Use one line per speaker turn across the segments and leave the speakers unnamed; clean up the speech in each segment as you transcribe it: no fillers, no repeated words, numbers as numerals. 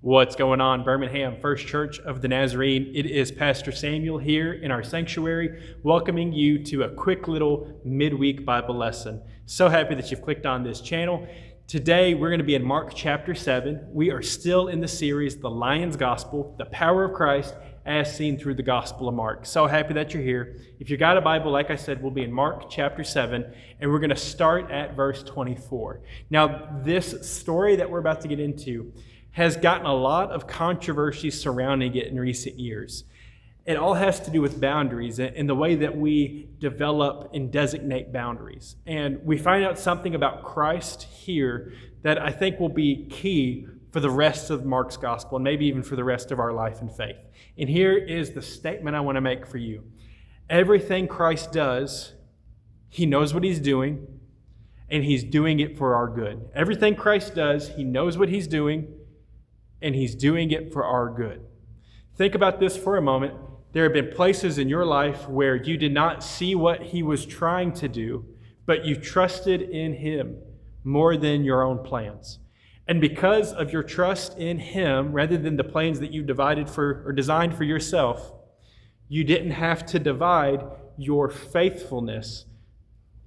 What's going on, Birmingham First Church of the Nazarene? It is Pastor Samuel here in our sanctuary, welcoming you to a quick little midweek Bible lesson. So happy that you've clicked on this channel. Today, we're going to be in Mark chapter 7. We are still in the series, The Lion's Gospel, the power of Christ as seen through the Gospel of Mark. So happy that you're here. If you've got a Bible, like I said, we'll be in Mark chapter 7, and we're going to start at verse 24. Now, this story that we're about to get into has gotten a lot of controversy surrounding it in recent years. It all has to do with boundaries and the way that we develop and designate boundaries. And we find out something about Christ here that I think will be key for the rest of Mark's gospel and maybe even for the rest of our life and faith. And here is the statement I want to make for you. Everything Christ does, he knows what he's doing, and he's doing it for our good. Everything Christ does, he knows what he's doing, and he's doing it for our good. Think about this for a moment. There have been places in your life where you did not see what he was trying to do, but you trusted in him more than your own plans. And because of your trust in him, rather than the plans that you divided for or designed for yourself, you didn't have to divide your faithfulness.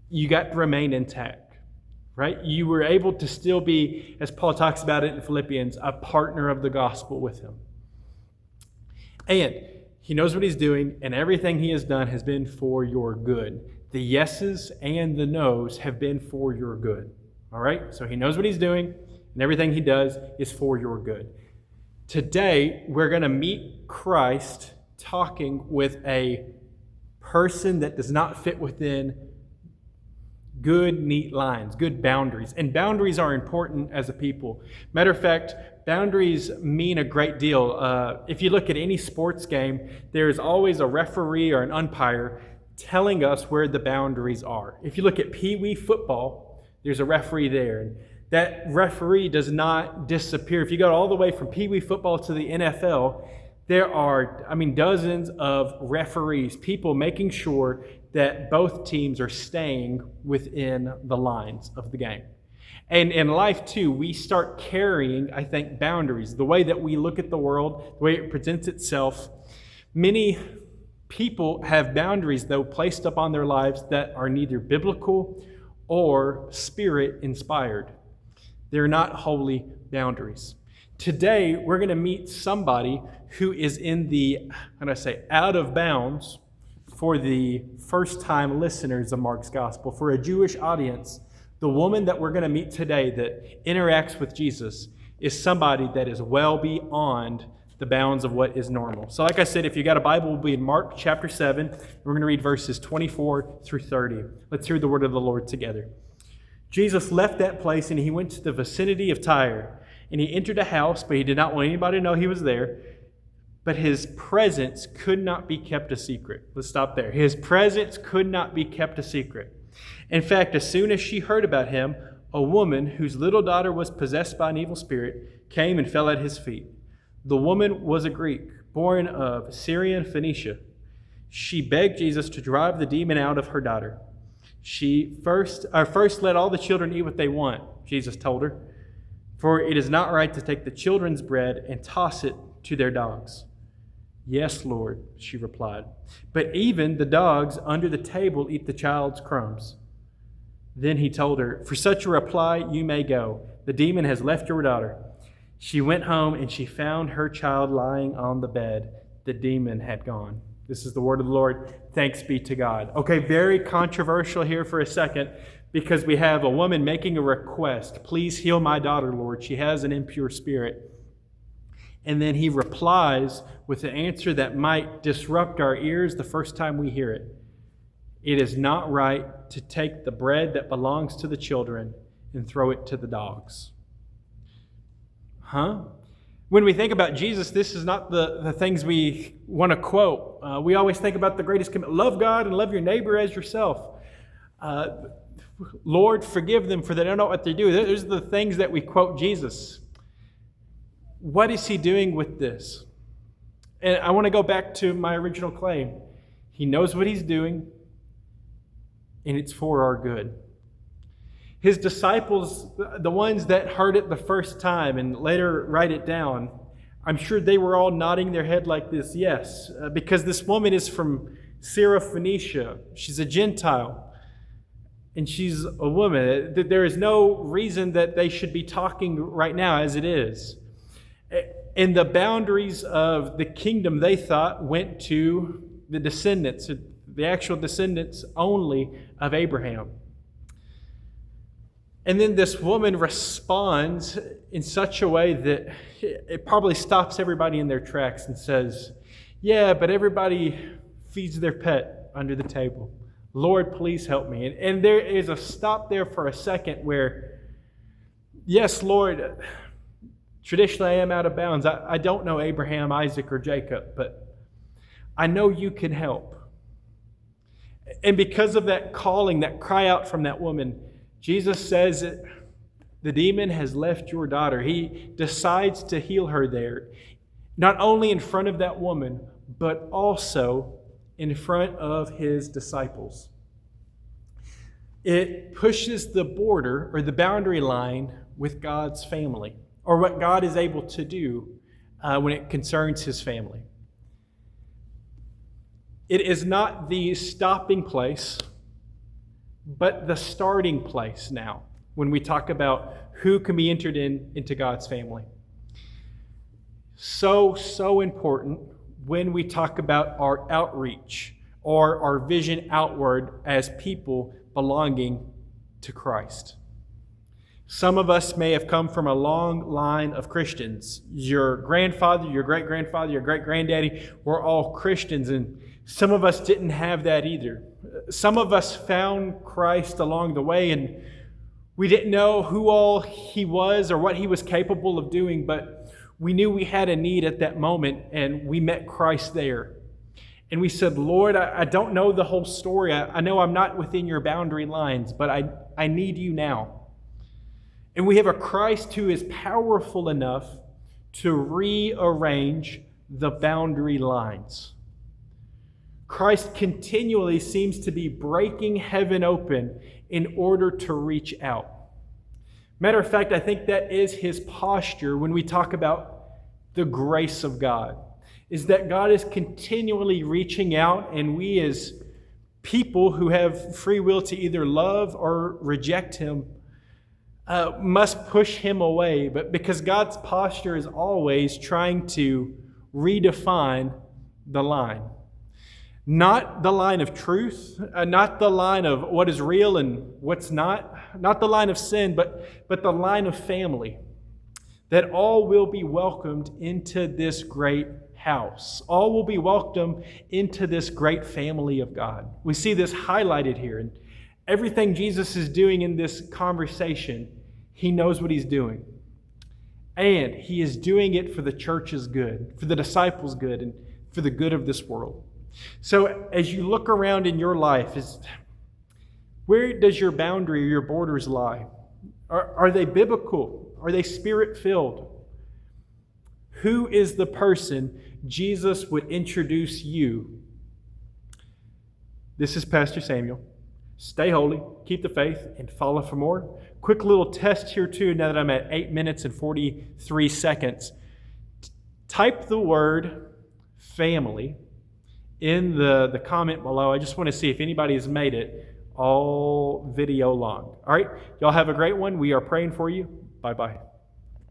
You got to remain intact, right? You were able to still be, as Paul talks about it in Philippians, a partner of the gospel with him. And he knows what he's doing, and everything he has done has been for your good. The yeses and the nos have been for your good. All right? So he knows what he's doing, and everything he does is for your good. Today, we're going to meet Christ talking with a person that does not fit within good, neat lines, good boundaries. And boundaries are important as a people. Matter of fact, boundaries mean a great deal. If you look at any sports game, there's always a referee or an umpire telling us where the boundaries are. If you look at Pee Wee football, there's a referee there. That referee does not disappear. If you go all the way from Pee Wee football to the NFL, there are, dozens of referees, people making sure that both teams are staying within the lines of the game. And in life, too, we start carrying, I think, boundaries. The way that we look at the world, the way it presents itself. Many people have boundaries, though, placed upon their lives that are neither biblical or spirit-inspired. They're not holy boundaries. Today, we're going to meet somebody who is in the, out of bounds for the first-time listeners of Mark's Gospel, for a Jewish audience. The woman that we're going to meet today that interacts with Jesus is somebody that is well beyond the bounds of what is normal. So like I said, if you got a Bible, we'll be in Mark chapter 7. We're going to read verses 24 through 30. Let's hear the word of the Lord together. Jesus left that place and he went to the vicinity of Tyre. And he entered a house, but he did not want anybody to know he was there. But his presence could not be kept a secret. Let's stop there. His presence could not be kept a secret. In fact, as soon as she heard about him, a woman whose little daughter was possessed by an evil spirit came and fell at his feet. The woman was a Greek, born of Syrian Phoenicia. She begged Jesus to drive the demon out of her daughter. She first let all the children eat what they want, Jesus told her, for it is not right to take the children's bread and toss it to their dogs. Yes, Lord, she replied, but even the dogs under the table eat the child's crumbs. Then he told her, for such a reply you may go. The demon has left your daughter. She went home and she found her child lying on the bed. The demon had gone. This is the word of the Lord. Thanks be to God. Okay, very controversial here for a second because we have a woman making a request. Please heal my daughter, Lord. She has an impure spirit. And then he replies with an answer that might disrupt our ears the first time we hear it. It is not right to take the bread that belongs to the children and throw it to the dogs. When we think about Jesus, this is not the things we want to quote. We always think about the greatest commandment. Love God and love your neighbor as yourself. Lord, forgive them for they don't know what they do. Those are the things that we quote Jesus. What is he doing with this? And I want to go back to my original claim. He knows what he's doing, and it's for our good. His disciples, the ones that heard it the first time and later write it down, I'm sure they were all nodding their head like this, yes, because this woman is from Syrophoenicia. She's a Gentile, and she's a woman. There is no reason that they should be talking right now as it is. And the boundaries of the kingdom, they thought, went to the descendants, the actual descendants only of Abraham. And then this woman responds in such a way that it probably stops everybody in their tracks and says, yeah, but everybody feeds their pet under the table. Lord, please help me. And there is a stop there for a second where, yes, Lord, traditionally I am out of bounds. I don't know Abraham, Isaac, or Jacob, but I know you can help. And because of that calling, that cry out from that woman, Jesus says that the demon has left your daughter. He decides to heal her there, not only in front of that woman, but also in front of his disciples. It pushes the border or the boundary line with God's family, or what God is able to do when it concerns his family. It is not the stopping place, but the starting place now when we talk about who can be entered into God's family. So important when we talk about our outreach or our vision outward as people belonging to Christ. Some of us may have come from a long line of Christians. Your grandfather, your great-grandfather, your great-granddaddy were all Christians, and some of us didn't have that either. Some of us found Christ along the way, and we didn't know who all he was or what he was capable of doing, but we knew we had a need at that moment, and we met Christ there. And we said, Lord, I don't know the whole story. I know I'm not within your boundary lines, but I need you now. And we have a Christ who is powerful enough to rearrange the boundary lines. Christ continually seems to be breaking heaven open in order to reach out. Matter of fact, I think that is his posture when we talk about the grace of God, is that God is continually reaching out, and we as people who have free will to either love or reject him must push him away. But because God's posture is always trying to redefine the line. Not the line of truth, not the line of what is real and what's not the line of sin, but the line of family. That all will be welcomed into this great house. All will be welcomed into this great family of God. We see this highlighted here. And everything Jesus is doing in this conversation, he knows what he's doing. And he is doing it for the church's good, for the disciples' good, and for the good of this world. So as you look around in your life, where does your boundary or your borders lie? Are they biblical? Are they spirit-filled? Who is the person Jesus would introduce you? This is Pastor Samuel. Stay holy, keep the faith, and follow for more. Quick little test here too, now that I'm at 8 minutes and 43 seconds. Type the word family in the comment below. I just want to see if anybody has made it all video long. All right, y'all have a great one. We are praying for you. Bye-bye.